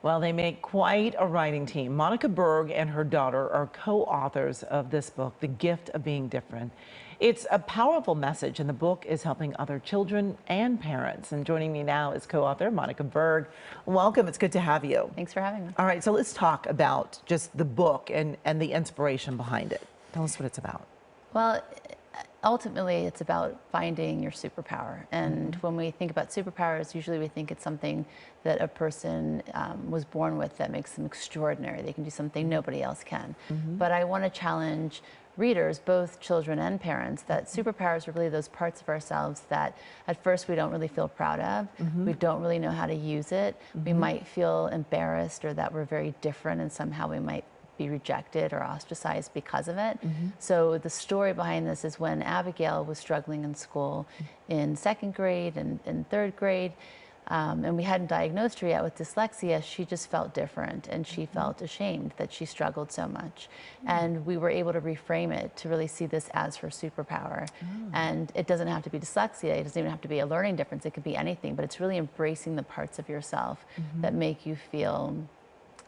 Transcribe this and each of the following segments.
Well, they make quite a writing team. Monica Berg and her daughter are co-authors of this book, The Gift of Being Different. It's a powerful message, and the book is helping other children and parents. And joining me now is co-author Monica Berg. Welcome. It's good to have you. Thanks for having me. All right, so let's talk about just the book and the inspiration behind it. Tell us what it's about. Well, ultimately, it's about finding your superpower. And when we think about superpowers, usually we think it's something that a person was born with that makes them extraordinary. They can do something nobody else can. But I want to challenge readers, both children and parents, that superpowers are really those parts of ourselves that at first we don't really feel proud of. We don't really know how to use it. We might feel embarrassed or that we're very different and somehow we might be rejected or ostracized because of it. So the story behind this is when Abigail was struggling in school in second grade and in third grade, and we hadn't diagnosed her yet with dyslexia, she just felt different and she felt ashamed that she struggled so much. And we were able to reframe it to really see this as her superpower. And it doesn't have to be dyslexia, it doesn't even have to be a learning difference, it could be anything, but it's really embracing the parts of yourself that make you feel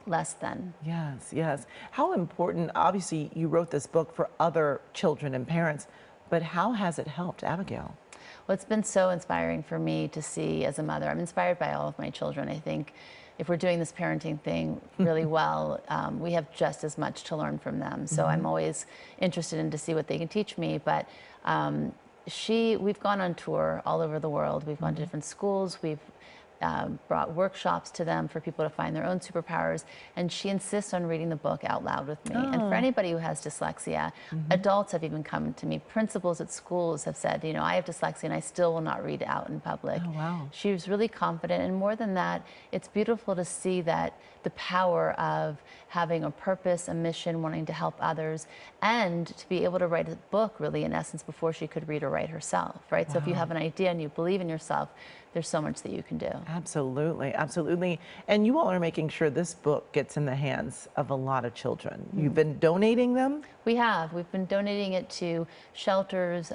less than. Yes, yes. How important, obviously, you wrote this book for other children and parents, but how has it helped Abigail? Well, it's been so inspiring for me to see as a mother. I'm inspired by all of my children. I think if we're doing this parenting thing really well, we have just as much to learn from them. So I'm always interested in to see what they can teach me. But we've gone on tour all over the world. We've gone to different schools. We've brought workshops to them for people to find their own superpowers, and she insists on reading the book out loud with me. And for anybody who has dyslexia, adults have even come to me. Principals at schools have said, you know, I have dyslexia and I still will not read out in public. Oh, wow. She was really confident, and more than that, it's beautiful to see that the power of having a purpose, a mission, wanting to help others, and to be able to write a book, really, in essence, before she could read or write herself, right? Wow. So if you have an idea and you believe in yourself, there's so much that you can do. Absolutely, absolutely. And you all are making sure this book gets in the hands of a lot of children. You've been donating them? We have. We've been donating it to shelters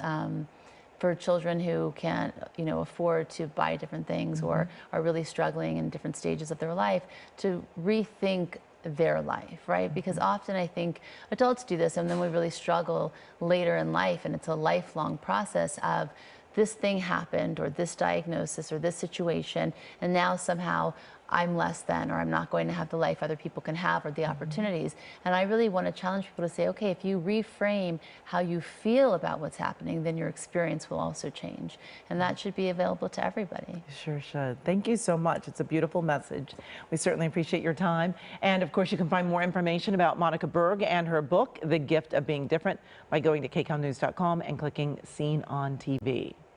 for children who can't, afford to buy different things or are really struggling in different stages of their life to rethink their life, right? Because often I think adults do this and then we really struggle later in life, and it's a lifelong process of this thing happened or this diagnosis or this situation, and now somehow I'm less than, or I'm not going to have the life other people can have or the opportunities. And I really want to challenge people to say, okay, if you reframe how you feel about what's happening, then your experience will also change. And that should be available to everybody. Sure should. Thank you so much. It's a beautiful message. We certainly appreciate your time. And of course, you can find more information about Monica Berg and her book, The Gift of Being Different, by going to kcalnews.com and clicking Seen on TV.